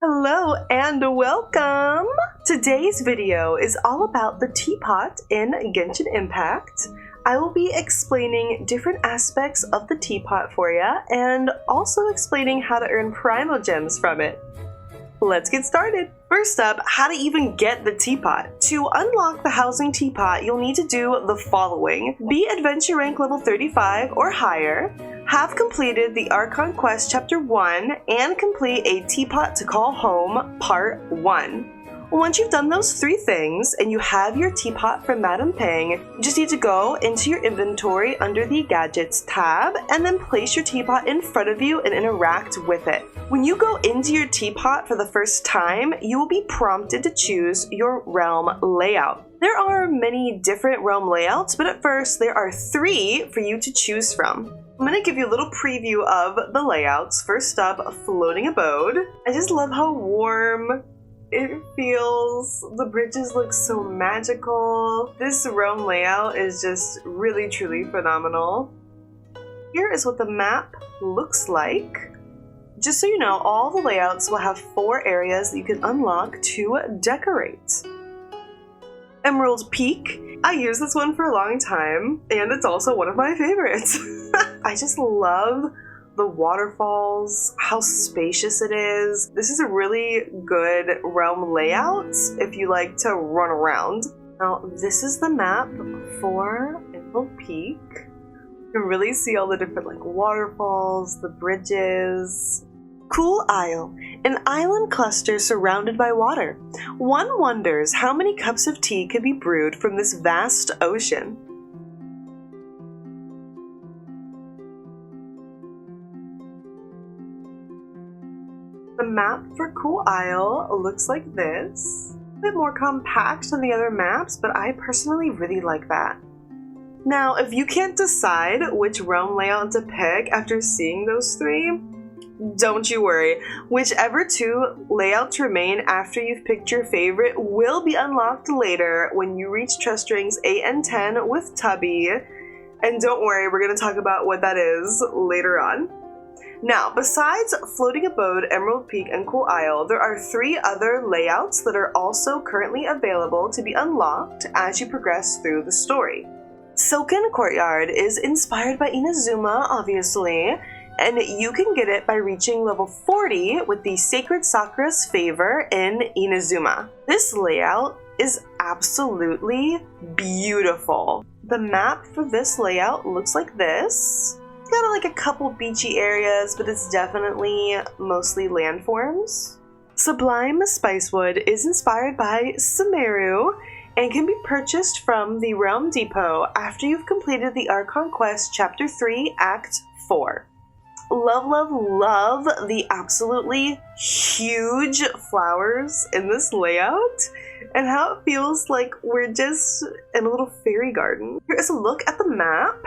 Hello and welcome! Today's video is all about the teapot in Genshin Impact. I will be explaining different aspects of the teapot for you and also explaining how to earn primo gems from it. Let's get started! First up, how to even get the teapot. To unlock the housing teapot, you'll need to do the following. Be adventure rank level 35 or higher, have completed the Archon Quest Chapter 1, and complete a Teapot to Call Home Part 1. Once you've done those three things and you have your teapot from Madame Peng, you just need to go into your inventory under the Gadgets tab and then place your teapot in front of you and interact with it. When you go into your teapot for the first time, you will be prompted to choose your realm layout. There are many different realm layouts, but at first there are three for you to choose from. I'm going to give you a little preview of the layouts. First up, Floating Abode. I just love how warm it feels. The bridges look so magical. This realm layout is just really truly phenomenal. Here is what the map looks like. Just so you know, all the layouts will have 4 areas that you can unlock to decorate. Emerald Peak. I used this one for a long time, and it's also one of my favorites. I just love the waterfalls, how spacious it is. This is a really good realm layout if you like to run around. Now, this is the map for Emerald Peak. You can really see all the different waterfalls, the bridges. Cool Isle, an island cluster surrounded by water. One wonders how many cups of tea could be brewed from this vast ocean. The map for Cool Isle looks like this. A bit more compact than the other maps, but I personally really like that. Now, if you can't decide which realm layout to pick after seeing those three, don't you worry. Whichever 2 layouts remain after you've picked your favorite will be unlocked later when you reach trust rings 8 and 10 with Tubby. And don't worry, we're going to talk about what that is later on. Now, besides Floating Abode, Emerald Peak, and Cool Isle, there are 3 other layouts that are also currently available to be unlocked as you progress through the story. Silken Courtyard is inspired by Inazuma, obviously, and you can get it by reaching level 40 with the Sacred Sakura's Favor in Inazuma. This layout is absolutely beautiful. The map for this layout looks like this. It's got like a couple beachy areas, but it's definitely mostly landforms. Sublime Spicewood is inspired by Sumeru and can be purchased from the Realm Depot after you've completed the Archon Quest Chapter 3 Act 4. Love, love, love the absolutely huge flowers in this layout and how it feels like we're just in a little fairy garden. Here is a look at the map.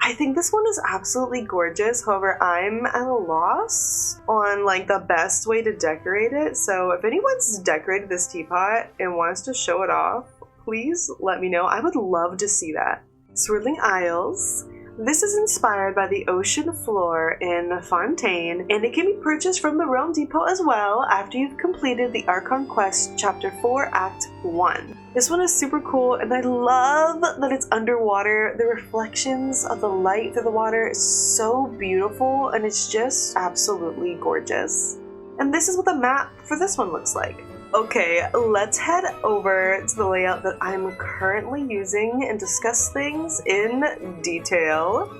I think this one is absolutely gorgeous. However, I'm at a loss on like the best way to decorate it. So if anyone's decorated this teapot and wants to show it off, please let me know. I would love to see that. Swirling Isles. This is inspired by the ocean floor in Fontaine, and it can be purchased from the Realm Depot as well after you've completed the Archon Quest Chapter 4 Act 1. This one is super cool, and I love that it's underwater. The reflections of the light through the water is so beautiful, and it's just absolutely gorgeous. And this is what the map for this one looks like. Okay, let's head over to the layout that I'm currently using and discuss things in detail.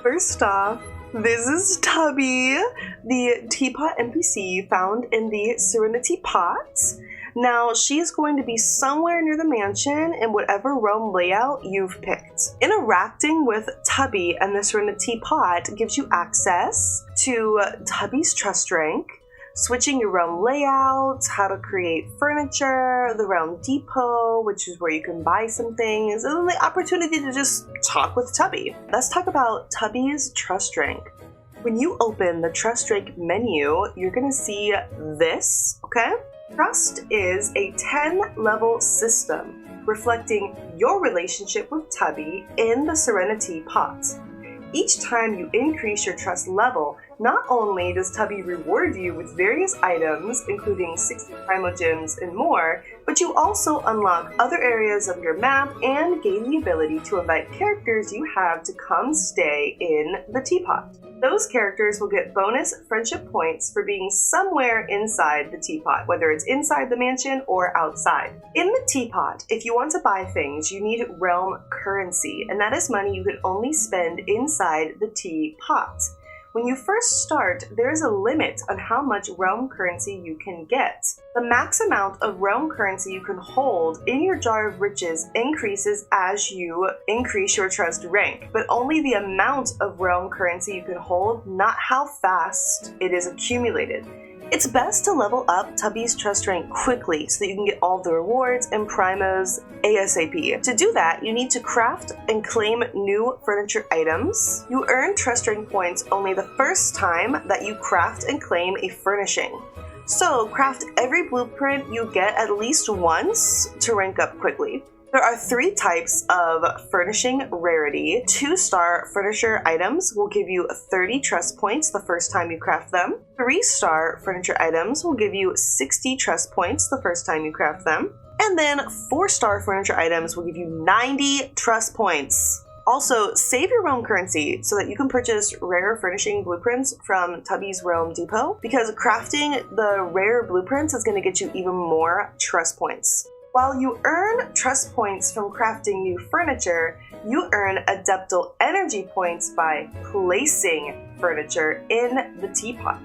First off, this is Tubby, the teapot NPC found in the Serenitea Pot. Now, she is going to be somewhere near the mansion in whatever realm layout you've picked. Interacting with Tubby and the Serenitea Pot gives you access to Tubby's trust rank, switching your realm layout, how to create furniture, the Realm Depot, which is where you can buy some things, and then the opportunity to just talk with Tubby. Let's talk about Tubby's trust rank. When you open the trust rank menu, you're gonna see this, okay? Trust is a 10-level system reflecting your relationship with Tubby in the Serenitea Pot. Each time you increase your trust level, Not only does Tubby reward you with various items, including 60 primo gems and more, but you also unlock other areas of your map and gain the ability to invite characters you have to come stay in the teapot. Those characters will get bonus friendship points for being somewhere inside the teapot, whether it's inside the mansion or outside. In the teapot, if you want to buy things, you need realm currency, and that is money you can only spend inside the teapot. When you first start, there is a limit on how much realm currency you can get. The max amount of realm currency you can hold in your jar of riches increases as you increase your trust rank, but only the amount of realm currency you can hold, not how fast it is accumulated. It's best to level up Tubby's trust rank quickly so that you can get all the rewards and primos ASAP. To do that, you need to craft and claim new furniture items. You earn trust rank points only the first time that you craft and claim a furnishing. So craft every blueprint you get at least once to rank up quickly. There are 3 types of furnishing rarity. 2-star furniture items will give you 30 trust points the first time you craft them. 3-star furniture items will give you 60 trust points the first time you craft them. And then 4-star furniture items will give you 90 trust points. Also, save your realm currency so that you can purchase rare furnishing blueprints from Tubby's Realm Depot, because crafting the rare blueprints is going to get you even more trust points. While you earn trust points from crafting new furniture, you earn Adeptal Energy points by placing furniture in the teapot.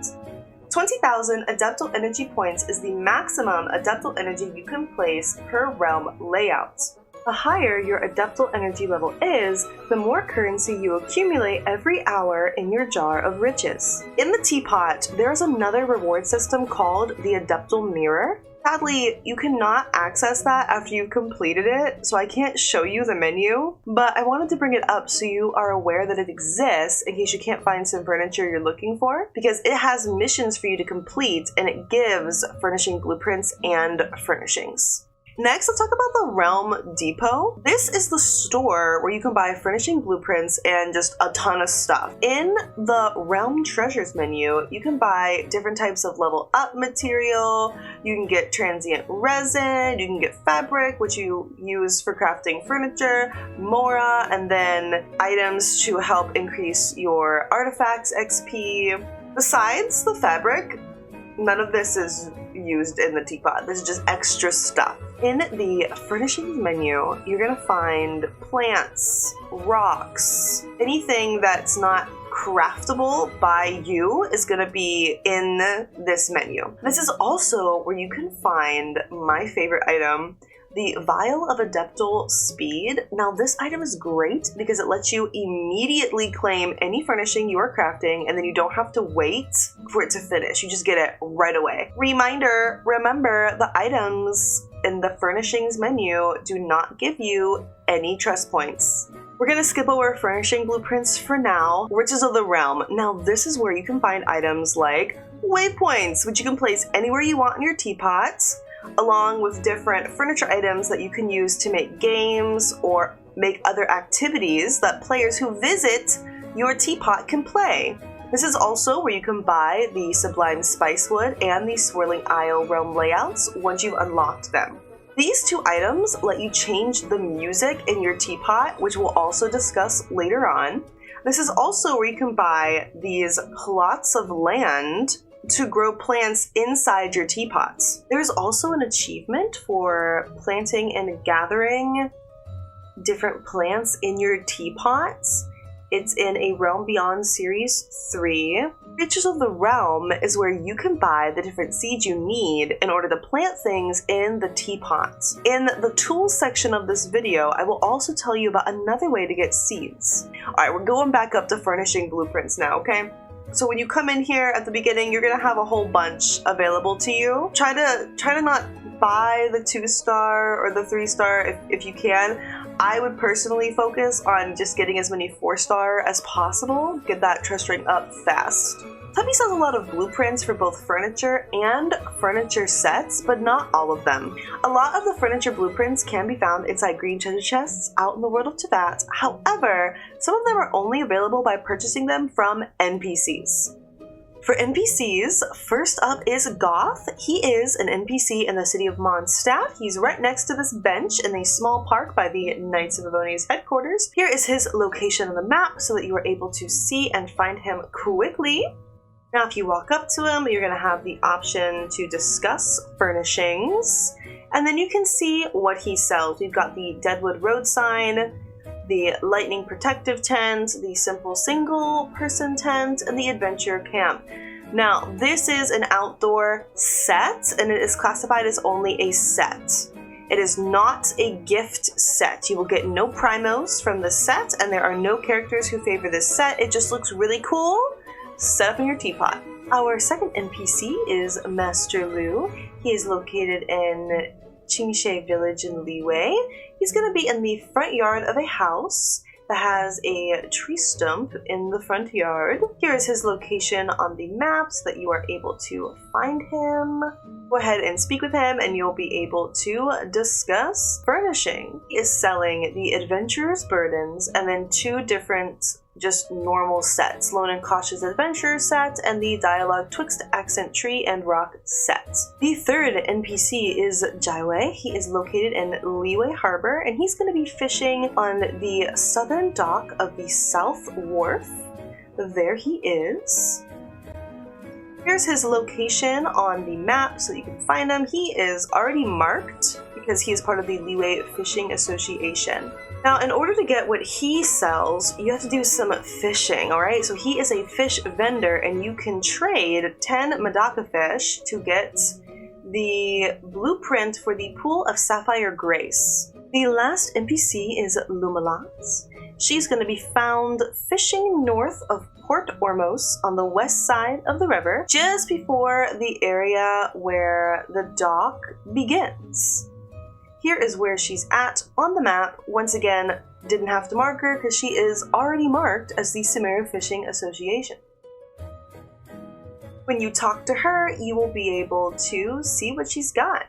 20,000 Adeptal Energy points is the maximum Adeptal Energy you can place per realm layout. The higher your Adeptal Energy level is, the more currency you accumulate every hour in your jar of riches. In the teapot, there's another reward system called the Adeptal Mirror. Sadly, you cannot access that after you've completed it, so I can't show you the menu, but I wanted to bring it up so you are aware that it exists in case you can't find some furniture you're looking for, because it has missions for you to complete and it gives furnishing blueprints and furnishings. Next, let's talk about the Realm Depot. This is the store where you can buy furnishing blueprints and just a ton of stuff. In the Realm Treasures menu, you can buy different types of level up material, you can get transient resin, you can get fabric, which you use for crafting furniture, mora, and then items to help increase your artifacts XP. Besides the fabric, none of this is used in the teapot. This is just extra stuff. In the furnishings menu, you're gonna find plants, rocks, anything that's not craftable by you is gonna be in this menu. This is also where you can find my favorite item, the Vial of Adeptal Speed. Now this item is great because it lets you immediately claim any furnishing you are crafting, and then you don't have to wait for it to finish. You just get it right away. Reminder, remember the items in the furnishings menu do not give you any trust points. We're gonna skip over furnishing blueprints for now. Riches of the Realm. Now this is where you can find items like waypoints, which you can place anywhere you want in your teapots, along with different furniture items that you can use to make games or make other activities that players who visit your teapot can play. This is also where you can buy the Sublime Spicewood and the Swirling Isle realm layouts once you've unlocked them. These 2 items let you change the music in your teapot, which we'll also discuss later on. This is also where you can buy these plots of land to grow plants inside your teapots. There's also an achievement for planting and gathering different plants in your teapots. It's in a Realm Beyond Series 3. Riches of the Realm is where you can buy the different seeds you need in order to plant things in the teapots. In the tools section of this video, I will also tell you about another way to get seeds. Alright, we're going back up to furnishing blueprints now, okay? So when you come in here at the beginning, you're gonna have a whole bunch available to you. Try to not buy the 2-star or the 3-star if you can. I would personally focus on just getting as many 4-star as possible. Get that trust rank up fast. Tubby has a lot of blueprints for both furniture and furniture sets, but not all of them. A lot of the furniture blueprints can be found inside green treasure chests out in the world of Teyvat. However, some of them are only available by purchasing them from NPCs. For NPCs, first up is Goth. He is an NPC in the city of Mondstadt. He's right next to this bench in a small park by the Knights of Livonia's headquarters. Here is his location on the map so that you are able to see and find him quickly. Now, if you walk up to him, you're going to have the option to discuss furnishings, and then you can see what he sells. We've got the Deadwood Road sign, the Lightning Protective Tent, the Simple Single Person Tent, and the Adventure Camp. Now, this is an outdoor set, and it is classified as only a set. It is not a gift set. You will get no primos from the set, and there are no characters who favor this set. It just looks really cool. Set up in your teapot. Our second NPC is Master Lu. He is located in Qingshe Village in Liwei. He's going to be in the front yard of a house that has a tree stump in the front yard. Here is his location on the map so that you are able to find him. Go ahead and speak with him and you'll be able to discuss furnishing. He is selling the Adventurer's Burdens and then two different just normal sets, Lone and Cautious Adventure set and the Dialogue Twixt Accent Tree and Rock set. The third NPC is Jaiwei. He is located in Liwei Harbor and he's going to be fishing on the southern dock of the South Wharf. There he is. Here's his location on the map so that you can find him. He is already marked because he is part of the Liwei Fishing Association. Now, in order to get what he sells, you have to do some fishing, alright? So he is a fish vendor, and you can trade 10 Medaka fish to get the blueprint for the Pool of Sapphire Grace. The last NPC is Lumalat. She's going to be found fishing north of Port Ormos on the west side of the river, just before the area where the dock begins. Here is where she's at on the map. Once again, didn't have to mark her because she is already marked as the Sumeru Fishing Association. When you talk to her, you will be able to see what she's got.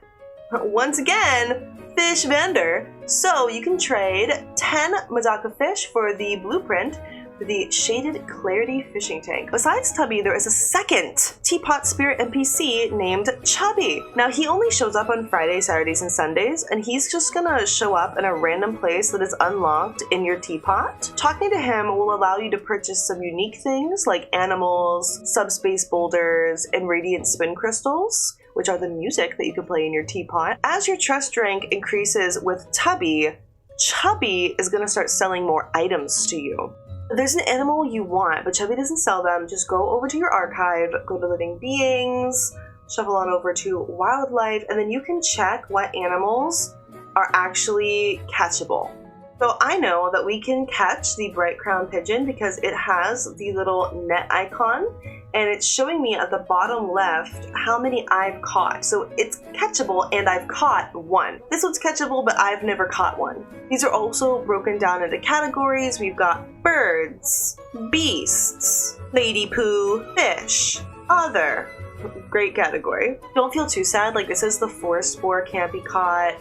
Once again, fish vendor. So you can trade 10 Medaka fish for the blueprint for the Shaded Clarity fishing tank. Besides Tubby, there is a second Teapot Spirit NPC named Chubby. Now, he only shows up on Fridays, Saturdays, and Sundays, and he's just gonna show up in a random place that is unlocked in your teapot. Talking to him will allow you to purchase some unique things like animals, subspace boulders, and radiant spin crystals, which are the music that you can play in your teapot. As your trust rank increases with Tubby, Chubby is gonna start selling more items to you. There's an animal you want, but Chubby doesn't sell them. Just go over to your archive, go to Living Beings, shuffle on over to Wildlife, and then you can check what animals are actually catchable. So I know that we can catch the Bright Crown Pigeon because it has the little net icon, and it's showing me at the bottom left how many I've caught. So it's catchable and I've caught one. This one's catchable, but I've never caught one. These are also broken down into categories. We've got birds, beasts, lady poo, fish, other. Great category. Don't feel too sad, like this is the forest spore can't be caught,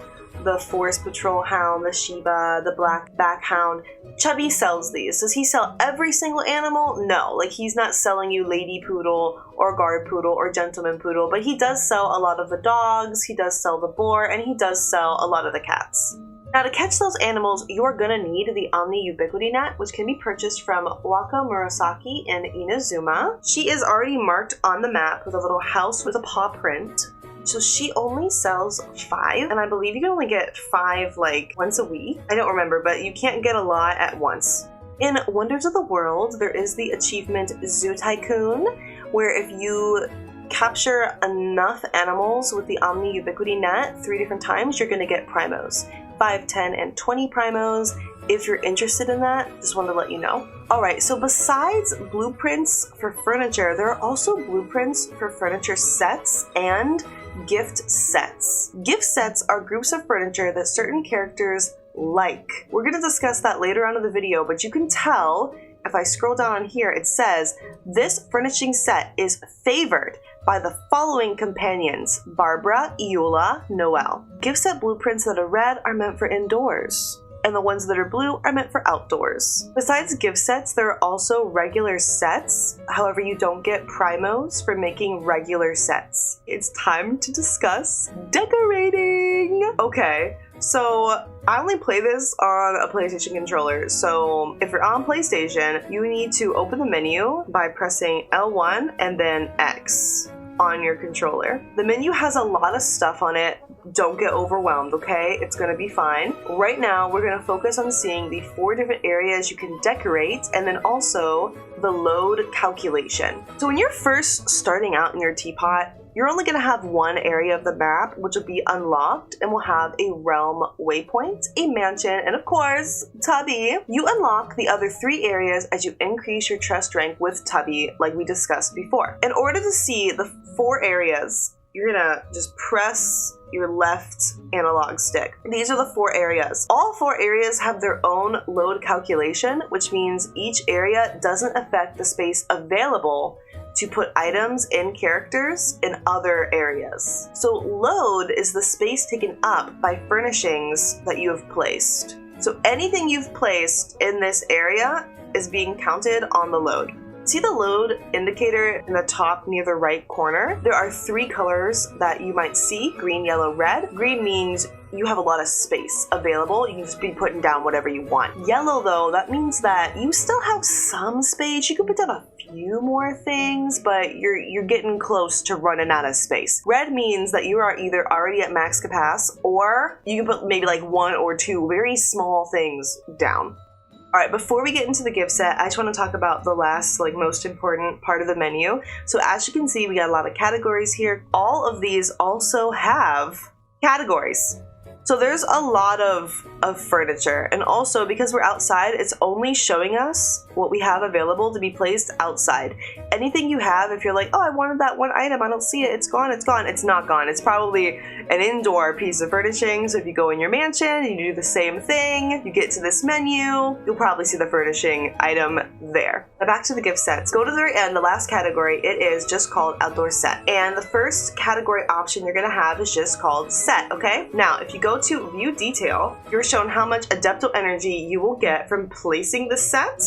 the forest patrol hound, the Shiba, the black back hound. Chubby sells these. Does he sell every single animal? No, like he's not selling you lady poodle or guard poodle or gentleman poodle, but he does sell a lot of the dogs, he does sell the boar, and he does sell a lot of the cats. Now, to catch those animals, you're gonna need the Omni-Ubiquity Net, which can be purchased from Wako Murasaki in Inazuma. She is already marked on the map with a little house with a paw print. So she only sells 5, and I believe you can only get 5 like once a week. I don't remember, but you can't get a lot at once. In Wonders of the World, there is the achievement Zoo Tycoon, where if you capture enough animals with the Omni-Ubiquity Net 3 different times, you're gonna get primos. 5, 10, and 20 primos. If you're interested in that, just wanted to let you know. Alright, so besides blueprints for furniture, there are also blueprints for furniture sets and gift sets. Gift sets are groups of furniture that certain characters like. We're going to discuss that later on in the video, but you can tell if I scroll down on here, it says this furnishing set is favored by the following companions: Barbara, Eula, Noelle. Gift set blueprints that are red are meant for indoors. and the ones that are blue are meant for outdoors. Besides gift sets, there are also regular sets. However, you don't get primos for making regular sets. It's time to discuss decorating. Okay, so I only play this on a PlayStation controller, so if you're on PlayStation, you need to open the menu by pressing L1 and then X on your controller. The menu has a lot of stuff on it. Don't get overwhelmed, okay? It's gonna be fine. Right now, we're gonna focus on seeing the 4 different areas you can decorate and then also the load calculation. So when you're first starting out in your teapot, you're only going to have one area of the map, which will be unlocked and will have a realm waypoint, a mansion, and of course, Tubby. You unlock the other 3 areas as you increase your trust rank with Tubby, like we discussed before. In order to see the 4 areas, you're going to just press your left analog stick. These are the 4 areas. All 4 areas have their own load calculation, which means each area doesn't affect the space available to put items and characters in other areas. So load is the space taken up by furnishings that you have placed. So anything you've placed in this area is being counted on the load. See the load indicator in the top near the right corner? There are 3 colors that you might see: green, yellow, red. Green means you have a lot of space available. You can just be putting down whatever you want. Yellow, though, that means that you still have some space. You can put down a few more things, but you're getting close to running out of space. Red means that you are either already at max capacity, or you can put maybe like 1 or 2 very small things down. Alright, before we get into the gift set, I just want to talk about the last, most important part of the menu. So as you can see, we got a lot of categories here. All of these also have categories. So there's a lot of furniture, and also because we're outside, it's only showing us what we have available to be placed outside. Anything you have, if you're like, oh, I wanted that one item, I don't see it, it's gone, it's gone. It's not gone. It's probably an indoor piece of furnishing. So if you go in your mansion, you do the same thing, you get to this menu, you'll probably see the furnishing item there. Now back to the gift sets. Go to the very end, the last category, it is just called outdoor set. And the first category option you're gonna have is just called set, okay? Now, if you go to view detail, you're shown how much Adeptal Energy you will get from placing the set,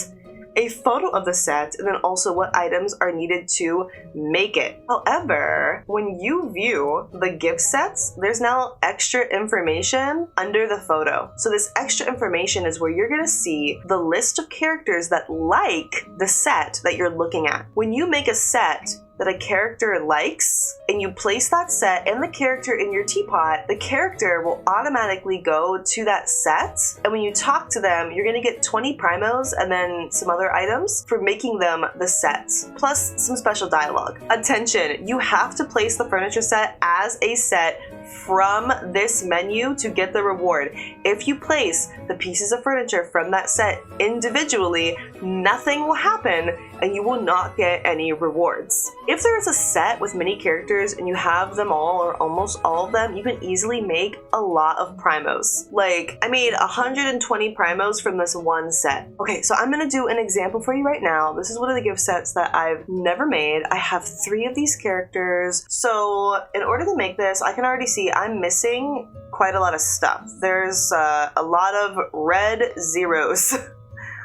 a photo of the set, and then also what items are needed to make it. However, when you view the gift sets, there's now extra information under the photo. So this extra information is where you're gonna see the list of characters that like the set that you're looking at. When you make a set that a character likes, and you place that set and the character in your teapot, the character will automatically go to that set, and when you talk to them, you're gonna get 20 primos and then some other items for making them the set, plus some special dialogue. Attention, you have to place the furniture set as a set from this menu to get the reward. If you place the pieces of furniture from that set individually, nothing will happen and you will not get any rewards. If there is a set with many characters and you have them all or almost all of them, you can easily make a lot of primos. Like, I made 120 primos from this one set. Okay, so I'm gonna do an example for you right now. This is one of the gift sets that I've never made. I have 3 of these characters. So in order to make this, I can already see I'm missing quite a lot of stuff. There's a lot of red zeros.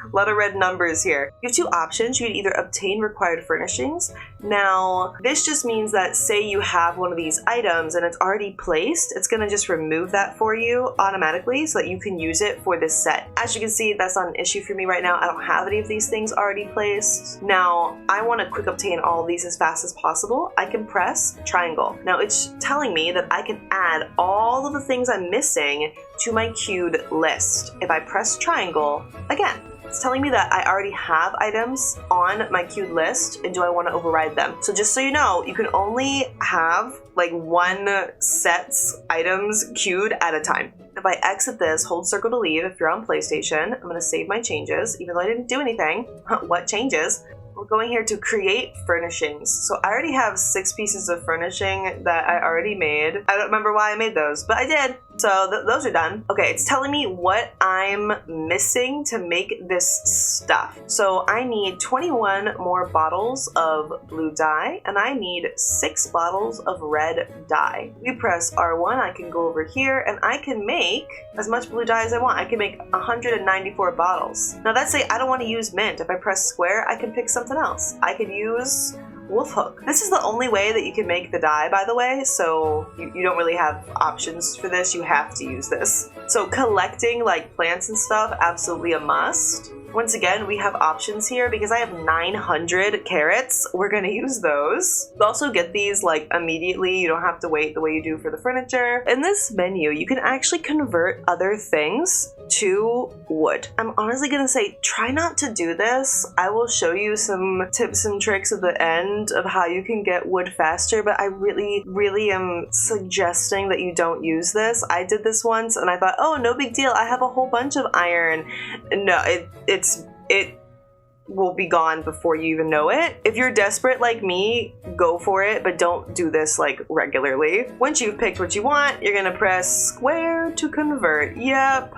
A lot of red numbers here. You have 2 options. You can either obtain required furnishings. Now, this just means that say you have one of these items and it's already placed, it's gonna just remove that for you automatically so that you can use it for this set. As you can see, that's not an issue for me right now. I don't have any of these things already placed. Now, I wanna quick obtain all of these as fast as possible. I can press triangle. Now, it's telling me that I can add all of the things I'm missing to my queued list. If I press triangle, again, it's telling me that I already have items on my queued list, and do I want to override them? So just so you know, you can only have like 1 set's items queued at a time. If I exit this, hold circle to leave if you're on PlayStation. I'm going to save my changes, even though I didn't do anything. What changes? We're going here to create furnishings. So I already have 6 pieces of furnishing that I already made. I don't remember why I made those, but I did. So those are done. Okay, it's telling me what I'm missing to make this stuff. So I need 21 more bottles of blue dye, and I need 6 bottles of red dye. We press R1, I can go over here, and I can make as much blue dye as I want. I can make 194 bottles. Now let's say I don't want to use mint. If I press square, I can pick something else. I could use wolf hook. This is the only way that you can make the dye, by the way, so you don't really have options for this. You have to use this. So collecting like plants and stuff, absolutely a must. Once again, we have options here because I have 900 carrots. We're gonna use those. You also get these like immediately. You don't have to wait the way you do for the furniture. In this menu, you can actually convert other things to wood. I'm honestly gonna say try not to do this. I will show you some tips and tricks at the end of how you can get wood faster, but I really am suggesting that you don't use this. I did this once and I thought, oh, no big deal. I have a whole bunch of iron. No, it will be gone before you even know it. If you're desperate like me, go for it, but don't do this like regularly. Once you've picked what you want, you're gonna press square to convert. Yep.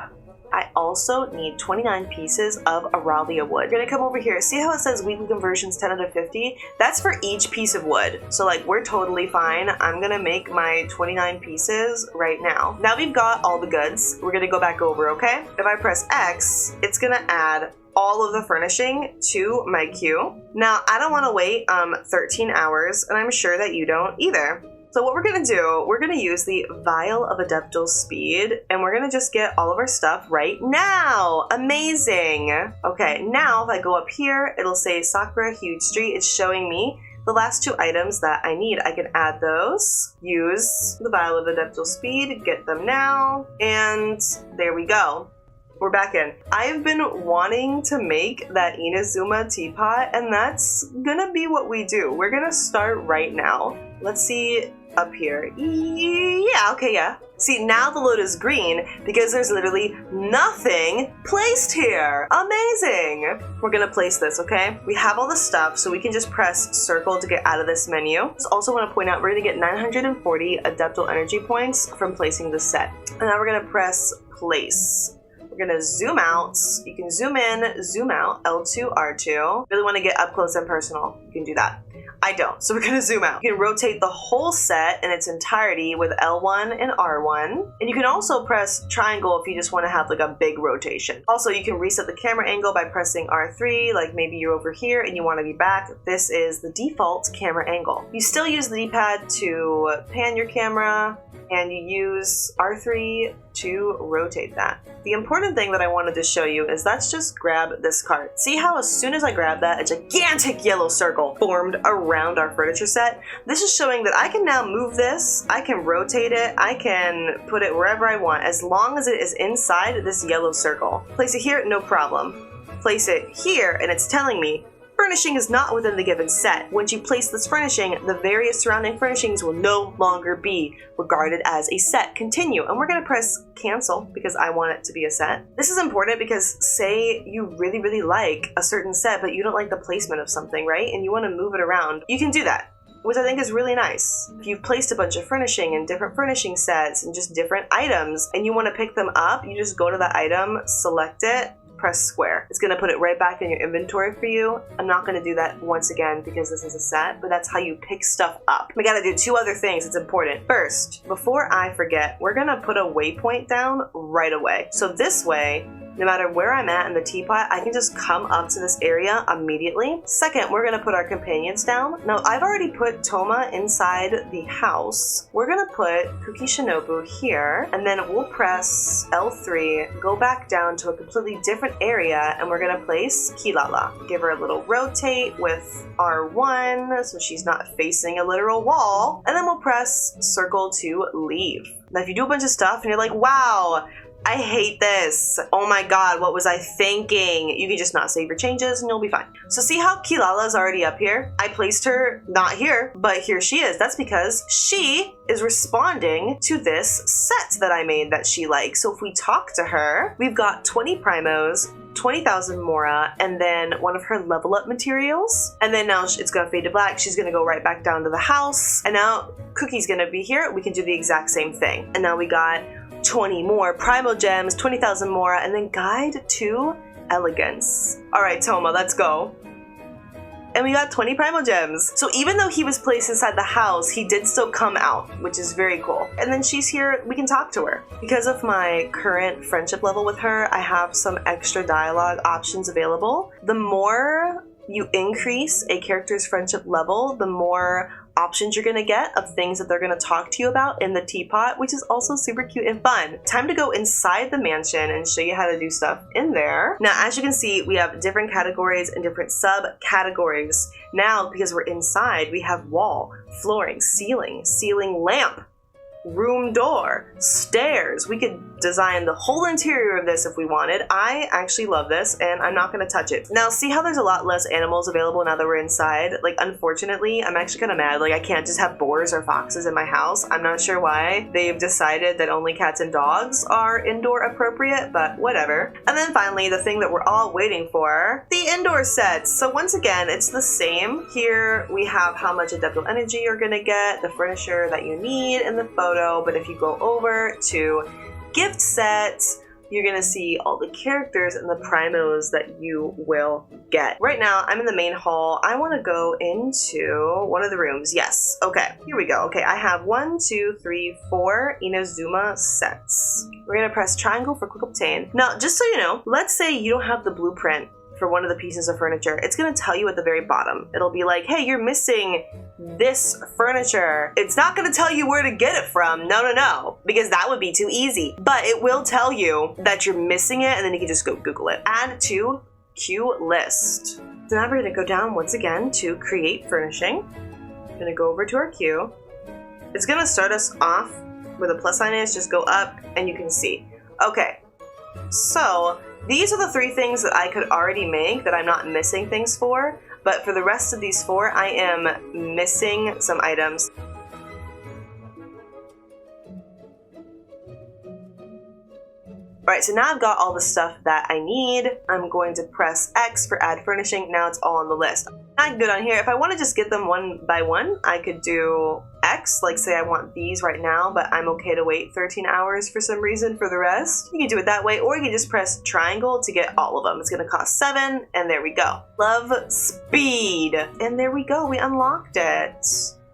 I also need 29 pieces of Aralia wood. You're gonna come over here. See how it says weekly conversions 10 out of 50? That's for each piece of wood. So like we're totally fine. I'm gonna make my 29 pieces right now. Now we've got all the goods. We're gonna go back over, okay? If I press X, it's gonna add all of the furnishing to my queue. Now I don't wanna wait 13 hours, and I'm sure that you don't either. So what we're gonna do, we're gonna use the Vial of Adeptal Speed, and we're gonna just get all of our stuff right now. Amazing. Okay, now if I go up here, it'll say Sakura Huge Street. It's showing me the last 2 items that I need. I can add those, use the Vial of Adeptal Speed, get them now, and there we go. We're back in. I've been wanting to make that Inazuma teapot, and that's gonna be what we do. We're gonna start right now. Let's see up here. Yeah, okay, yeah. See, now the load is green because there's literally nothing placed here. Amazing. We're gonna place this, okay? We have all the stuff, so we can just press circle to get out of this menu. Just also want to point out, we're gonna get 940 Adeptal Energy points from placing the set. And now we're gonna press place. We're gonna zoom out. You can zoom in, zoom out, L2, R2. Really want to get up close and personal, you can do that. I don't, so we're gonna zoom out. You can rotate the whole set in its entirety with L1 and R1. And you can also press triangle if you just want to have like a big rotation. Also, you can reset the camera angle by pressing R3, like maybe you're over here and you want to be back. This is the default camera angle. You still use the D-pad to pan your camera, and you use R3 to rotate that. The important thing that I wanted to show you is let's just grab this cart. See how as soon as I grab that, a gigantic yellow circle formed around our furniture set? This is showing that I can now move this, I can rotate it, I can put it wherever I want, as long as it is inside this yellow circle. Place it here, no problem. Place it here, and it's telling me furnishing is not within the given set. Once you place this furnishing, the various surrounding furnishings will no longer be regarded as a set. Continue, and we're gonna press cancel because I want it to be a set. This is important because say you really like a certain set, but you don't like the placement of something, right? And you wanna move it around. You can do that, which I think is really nice. If you've placed a bunch of furnishing and different furnishing sets and just different items and you wanna pick them up, you just go to the item, select it, press square. It's gonna put it right back in your inventory for you. I'm not gonna do that once again because this is a set, but that's how you pick stuff up. We gotta do 2 other things, it's important. First, before I forget, we're gonna put a waypoint down right away. So this way, no matter where I'm at in the teapot, I can just come up to this area immediately. Second, we're gonna put our companions down. Now, I've already put Toma inside the house. We're gonna put Kuki Shinobu here, and then we'll press L3, go back down to a completely different area, and we're gonna place Kilala. Give her a little rotate with R1, so she's not facing a literal wall, and then we'll press circle to leave. Now, if you do a bunch of stuff and you're like, wow, I hate this. Oh my god, what was I thinking? You can just not save your changes and you'll be fine. So see how Kilala's already up here? I placed her not here, but here she is. That's because she is responding to this set that I made that she likes. So if we talk to her, we've got 20 primos, 20,000 mora, and then one of her level up materials. And then now it's gonna fade to black. She's gonna go right back down to the house. And now Cookie's gonna be here. We can do the exact same thing. And now we got 20 more Primo Gems, 20,000 more, and then Guide to Elegance. All right, Toma, let's go. And we got 20 Primo Gems. So even though he was placed inside the house, he did still come out, which is very cool. And then she's here, we can talk to her. Because of my current friendship level with her, I have some extra dialogue options available. The more you increase a character's friendship level, the more options you're gonna get of things that they're gonna talk to you about in the teapot, which is also super cute and fun. Time to go inside the mansion and show you how to do stuff in there. Now, as you can see, we have different categories and different subcategories. Now, because we're inside, we have wall, flooring, ceiling, ceiling lamp, room door, stairs. We could design the whole interior of this if we wanted. I actually love this and I'm not gonna touch it. Now see how there's a lot less animals available now that we're inside? Like, unfortunately, I'm actually kind of mad. Like, I can't just have boars or foxes in my house. I'm not sure why they've decided that only cats and dogs are indoor appropriate, but whatever. And then finally, the thing that we're all waiting for, the indoor sets. So once again, it's the same. Here we have how much Adeptal Energy you're gonna get, the furniture that you need in the photo, but if you go over to gift sets, you're gonna see all the characters and the primos that you will get. Right now, I'm in the main hall. I wanna go into one of the rooms. Yes, okay, here we go. Okay, I have 1, 2, 3, 4 Inazuma sets. We're gonna press triangle for quick obtain. Now, just so you know, let's say you don't have the blueprint for one of the pieces of furniture. It's gonna tell you at the very bottom. It'll be like, hey, you're missing this furniture. It's not gonna tell you where to get it from. No, because that would be too easy. But it will tell you that you're missing it, and then you can just go Google it. Add to queue list. So now we're gonna go down once again to create furnishing. I'm gonna go over to our queue. It's gonna start us off where the plus sign is, just go up and you can see. Okay, so these are the 3 things that I could already make that I'm not missing things for, but for the rest of these 4, I am missing some items. Alright, so now I've got all the stuff that I need. I'm going to press X for add furnishing. Now it's all on the list. I can go down here. If I want to just get them one by one, I could do X, like say I want these right now, but I'm okay to wait 13 hours for some reason for the rest. You can do it that way, or you can just press triangle to get all of them. It's going to cost 7, and there we go. Love speed. And there we go, we unlocked it.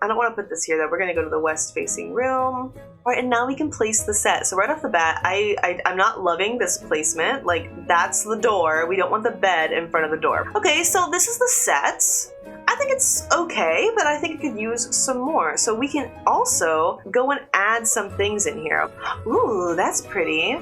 I don't want to put this here though. We're going to go to the west facing room. All right, and now we can place the set. So right off the bat, I'm not loving this placement. Like, that's the door. We don't want the bed in front of the door. Okay, so this is the set. I think it's okay, but I think it could use some more. So we can also go and add some things in here. Ooh, that's pretty.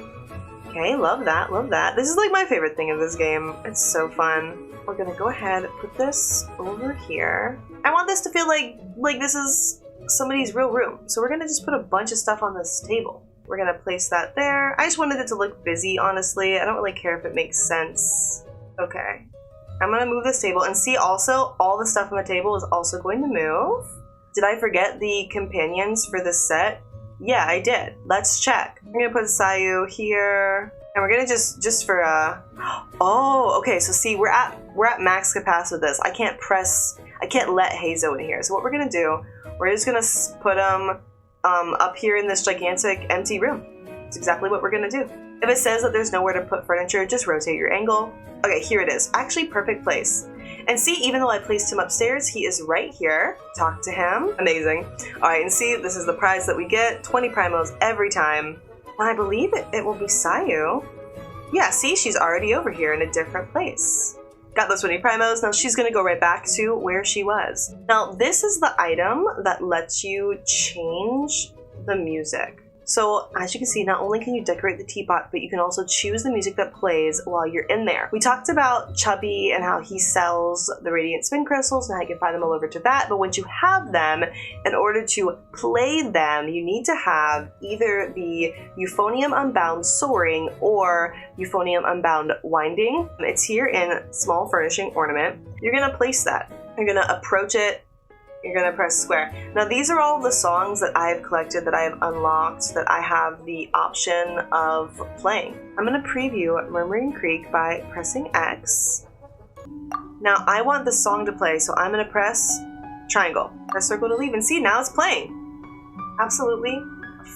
Okay, love that, love that. This is like my favorite thing of this game. It's so fun. We're gonna go ahead and put this over here. I want this to feel like this is somebody's real room. So we're gonna just put a bunch of stuff on this table. We're gonna place that there. I just wanted it to look busy, honestly. I don't really care if it makes sense. Okay. I'm gonna move this table and see also all the stuff on the table is also going to move. Did I forget the companions for this set? Yeah, I did. Let's check. I'm gonna put Sayu here. And we're gonna just for oh, okay, so see, we're at max capacity with this. I can't let Heizo in here. So what we're gonna do, we're just gonna put them up here in this gigantic empty room. It's exactly what we're gonna do. If it says that there's nowhere to put furniture, just rotate your angle. Okay, here it is. Actually, perfect place. And see, even though I placed him upstairs, he is right here. Talk to him. Amazing. All right, and see, this is the prize that we get. 20 primos every time. And I believe it will be Sayu. Yeah, see, she's already over here in a different place. Got those 20 primos. Now she's gonna go right back to where she was. Now, this is the item that lets you change the music. So as you can see, not only can you decorate the teapot, but you can also choose the music that plays while you're in there. We talked about Chubby and how he sells the radiant spin crystals and how you can find them all over to that. But once you have them, in order to play them, you need to have either the Euphonium Unbound Soaring or Euphonium Unbound Winding. It's here in small furnishing ornament. You're gonna place that. You're gonna approach it. You're gonna press square. Now these are all the songs that I have collected, that I have unlocked, that I have the option of playing. I'm gonna preview Murmuring Creek by pressing X. Now I want the song to play, so I'm gonna press triangle. Press circle to leave, and see, now it's playing. Absolutely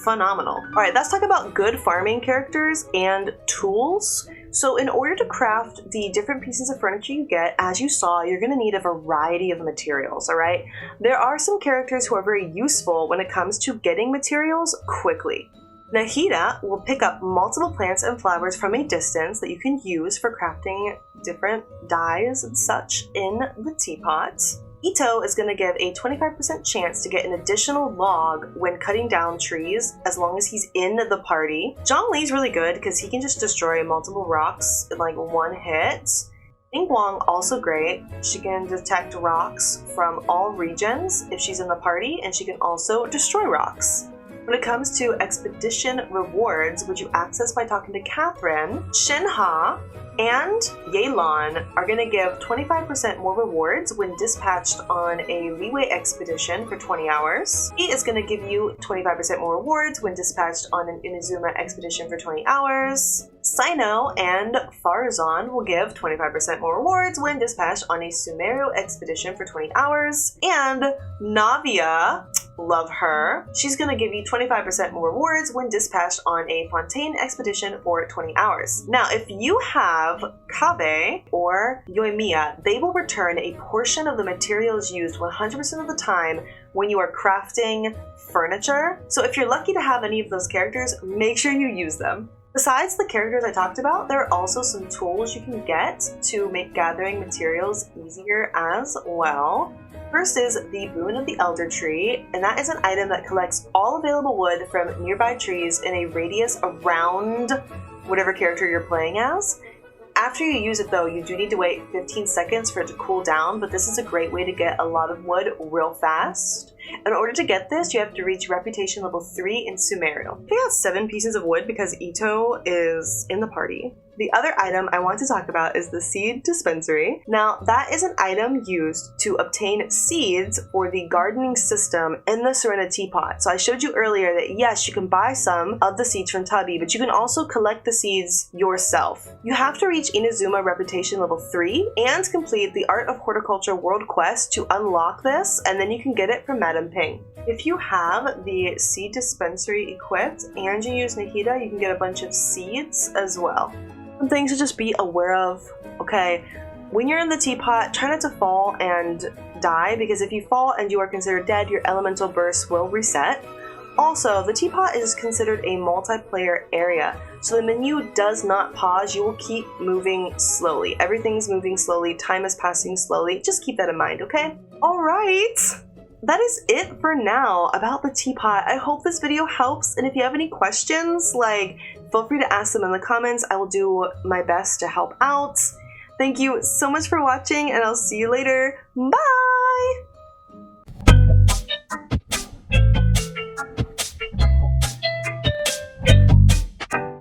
phenomenal. All right, let's talk about good farming characters and tools. So in order to craft the different pieces of furniture you get, as you saw, you're going to need a variety of materials, all right? There are some characters who are very useful when it comes to getting materials quickly. Nahida will pick up multiple plants and flowers from a distance that you can use for crafting different dyes and such in the teapot. Ito is going to give a 25% chance to get an additional log when cutting down trees as long as he's in the party. Zhongli's really good because he can just destroy multiple rocks in like one hit. Ningguang also great. She can detect rocks from all regions if she's in the party, and she can also destroy rocks. When it comes to expedition rewards, which you access by talking to Catherine, Shenhe and Yelan are going to give 25% more rewards when dispatched on a Liyue expedition for 20 hours. He is going to give you 25% more rewards when dispatched on an Inazuma expedition for 20 hours. Sino and Farazan will give 25% more rewards when dispatched on a Sumeru expedition for 20 hours. And Navia, love her, she's going to give you 25% more rewards when dispatched on a Fontaine expedition for 20 hours. Now, if you have Kabe or Yoimiya, they will return a portion of the materials used 100% of the time when you are crafting furniture. So if you're lucky to have any of those characters, make sure you use them. Besides the characters I talked about, there are also some tools you can get to make gathering materials easier as well. First is the Boon of the Elder Tree, and that is an item that collects all available wood from nearby trees in a radius around whatever character you're playing as. After you use it though, you do need to wait 15 seconds for it to cool down, but this is a great way to get a lot of wood real fast. In order to get this, you have to reach reputation level 3 in Sumeru. I got 7 pieces of wood because Ito is in the party. The other item I want to talk about is the Seed Dispensary. Now, that is an item used to obtain seeds for the gardening system in the Serenitea Pot. So I showed you earlier that yes, you can buy some of the seeds from Tubby, but you can also collect the seeds yourself. You have to reach Inazuma Reputation level 3 and complete the Art of Horticulture World Quest to unlock this, and then you can get it from Madame Ping. If you have the Seed Dispensary equipped and you use Nahida, you can get a bunch of seeds as well. Some things to just be aware of. Okay, when you're in the teapot, try not to fall and die, because if you fall and you are considered dead, your elemental burst will reset. Also, the teapot is considered a multiplayer area, so the menu does not pause. You will keep moving slowly. Everything's moving slowly, time is passing slowly. Just keep that in mind, okay? Alright! That is it for now about the teapot. I hope this video helps, and if you have any questions, feel free to ask them in the comments. I will do my best to help out. Thank you so much for watching, and I'll see you later. Bye!